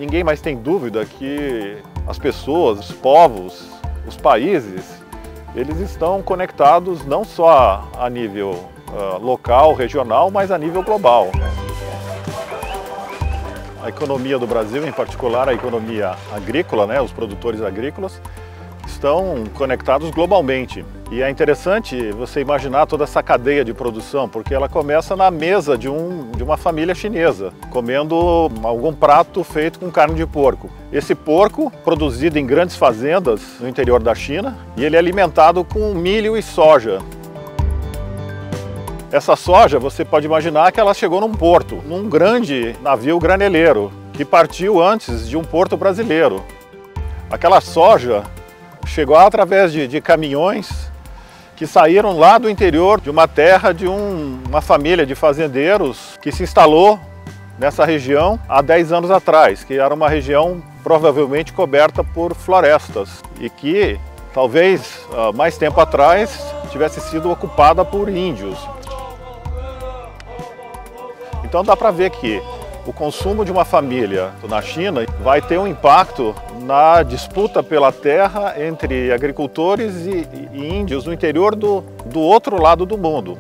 ninguém mais tem dúvida que as pessoas, os povos, os países, eles estão conectados não só a nível local, regional, mas a nível global. A economia do Brasil, em particular a economia agrícola, né, os produtores agrícolas, estão conectados globalmente. E é interessante você imaginar toda essa cadeia de produção, porque ela começa na mesa de uma família chinesa, comendo algum prato feito com carne de porco. Esse porco, produzido em grandes fazendas no interior da China, e ele é alimentado com milho e soja. Essa soja, você pode imaginar que ela chegou num porto, num grande navio graneleiro, que partiu antes de um porto brasileiro. Aquela soja chegou através de caminhões que saíram lá do interior de uma terra de uma família de fazendeiros que se instalou nessa região há 10 anos atrás, que era uma região provavelmente coberta por florestas e que talvez mais tempo atrás tivesse sido ocupada por índios. Então dá para ver que o consumo de uma família na China vai ter um impacto na disputa pela terra entre agricultores e índios no interior do outro lado do mundo.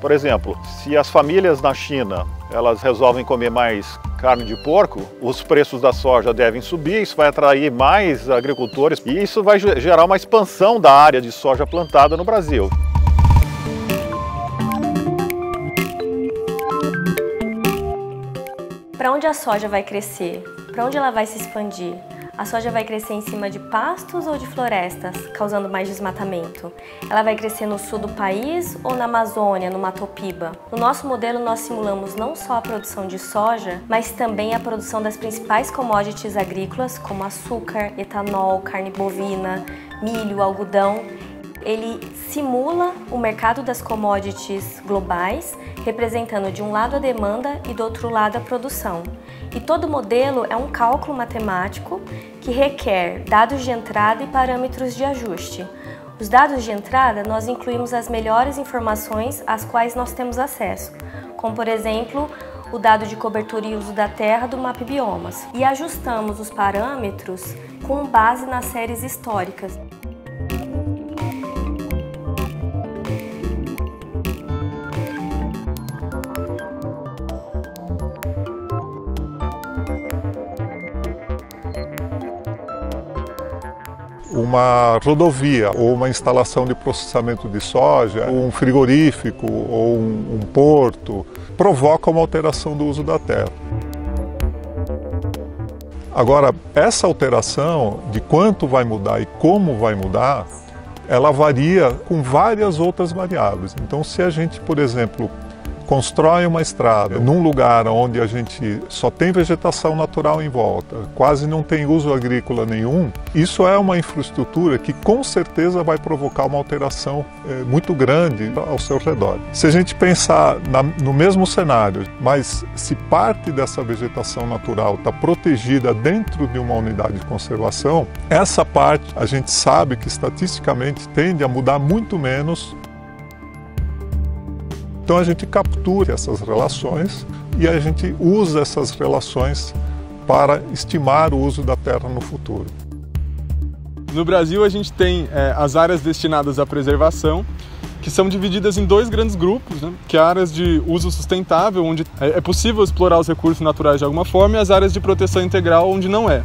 Por exemplo, se as famílias na China elas resolvem comer mais carne de porco, os preços da soja devem subir, isso vai atrair mais agricultores e isso vai gerar uma expansão da área de soja plantada no Brasil. Para onde a soja vai crescer? Para onde ela vai se expandir? A soja vai crescer em cima de pastos ou de florestas, causando mais desmatamento? Ela vai crescer no sul do país ou na Amazônia, no Mato Piba? No nosso modelo, nós simulamos não só a produção de soja, mas também a produção das principais commodities agrícolas, como açúcar, etanol, carne bovina, milho, algodão. Ele simula o mercado das commodities globais, representando de um lado a demanda e do outro lado a produção. E todo modelo é um cálculo matemático que requer dados de entrada e parâmetros de ajuste. Os dados de entrada, nós incluímos as melhores informações às quais nós temos acesso, como por exemplo, o dado de cobertura e uso da terra do MapBiomas. E ajustamos os parâmetros com base nas séries históricas. Uma rodovia ou uma instalação de processamento de soja, um frigorífico ou um porto, provoca uma alteração do uso da terra. Agora, essa alteração de quanto vai mudar e como vai mudar, ela varia com várias outras variáveis. Então, se a gente, por exemplo, constrói uma estrada num lugar onde a gente só tem vegetação natural em volta, quase não tem uso agrícola nenhum, isso é uma infraestrutura que com certeza vai provocar uma alteração muito grande ao seu redor. Se a gente pensar no mesmo cenário, mas se parte dessa vegetação natural está protegida dentro de uma unidade de conservação, essa parte a gente sabe que estatisticamente tende a mudar muito menos. Então a gente captura essas relações e a gente usa essas relações para estimar o uso da terra no futuro. No Brasil a gente tem as áreas destinadas à preservação, que são divididas em dois grandes grupos, né? Que é áreas de uso sustentável, onde é possível explorar os recursos naturais de alguma forma, e as áreas de proteção integral, onde não é.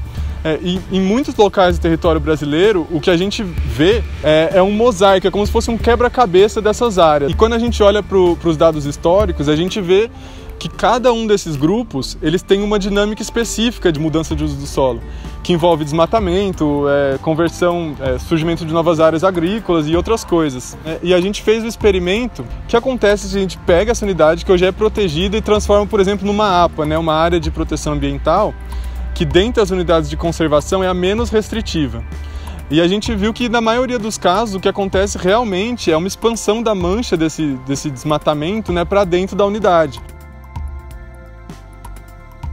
E em muitos locais do território brasileiro, o que a gente vê é um mosaico, é como se fosse um quebra-cabeça dessas áreas. E quando a gente olha para os dados históricos, a gente vê que cada um desses grupos eles tem uma dinâmica específica de mudança de uso do solo, que envolve desmatamento, conversão, surgimento de novas áreas agrícolas e outras coisas. E a gente fez o experimento que acontece se a gente pega essa unidade que hoje é protegida e transforma, por exemplo, numa APA, né, uma área de proteção ambiental, que dentre as unidades de conservação é a menos restritiva. E a gente viu que na maioria dos casos o que acontece realmente é uma expansão da mancha desse desmatamento, né, para dentro da unidade.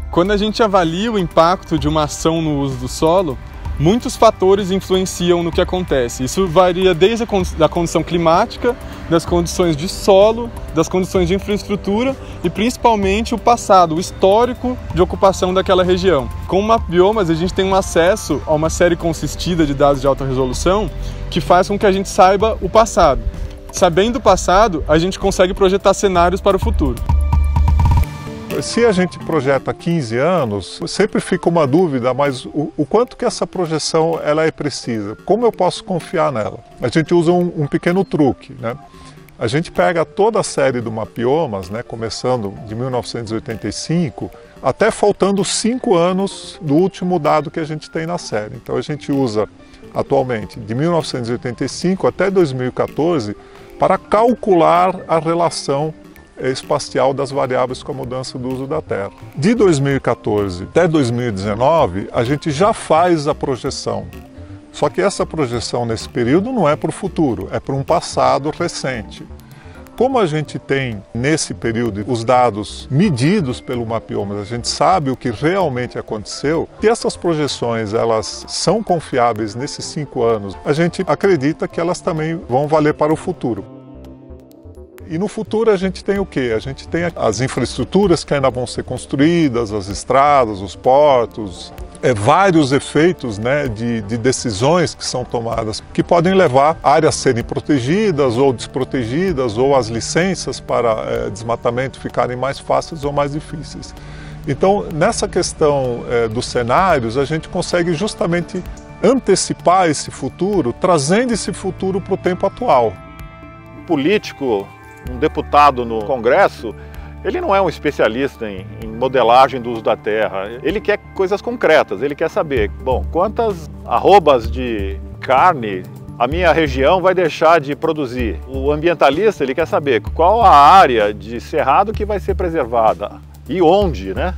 Quando a gente avalia o impacto de uma ação no uso do solo, muitos fatores influenciam no que acontece. Isso varia desde a condição climática, das condições de solo, das condições de infraestrutura e principalmente o passado, o histórico de ocupação daquela região. Com o Mapbiomas, a gente tem um acesso a uma série consistida de dados de alta resolução que faz com que a gente saiba o passado. Sabendo o passado, a gente consegue projetar cenários para o futuro. Se a gente projeta 15 anos, sempre fica uma dúvida, mas o quanto que essa projeção ela é precisa? Como eu posso confiar nela? A gente usa um pequeno truque, né? A gente pega toda a série do Mapbiomas, né, começando de 1985, até faltando 5 anos do último dado que a gente tem na série. Então a gente usa atualmente de 1985 até 2014 para calcular a relação espacial das variáveis com a mudança do uso da Terra. De 2014 até 2019, a gente já faz a projeção. Só que essa projeção nesse período não é para o futuro, é para um passado recente. Como a gente tem nesse período os dados medidos pelo Mapbiomas, a gente sabe o que realmente aconteceu, se essas projeções elas são confiáveis nesses 5 anos, a gente acredita que elas também vão valer para o futuro. E no futuro a gente tem o quê? A gente tem as infraestruturas que ainda vão ser construídas, as estradas, os portos, vários efeitos, né, de decisões que são tomadas que podem levar áreas a serem protegidas ou desprotegidas ou as licenças para desmatamento ficarem mais fáceis ou mais difíceis. Então, nessa questão dos cenários, a gente consegue justamente antecipar esse futuro, trazendo esse futuro para o tempo atual. Político, um deputado no Congresso, ele não é um especialista em modelagem do uso da terra. Ele quer coisas concretas, ele quer saber, bom, quantas arrobas de carne a minha região vai deixar de produzir. O ambientalista, ele quer saber qual a área de cerrado que vai ser preservada e onde, né?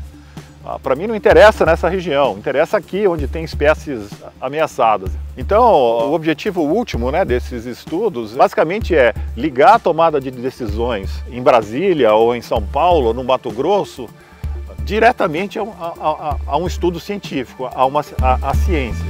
Para mim não interessa nessa região, interessa aqui onde tem espécies ameaçadas. Então o objetivo último, né, desses estudos basicamente é ligar a tomada de decisões em Brasília ou em São Paulo, no Mato Grosso, diretamente a um estudo científico, à ciência.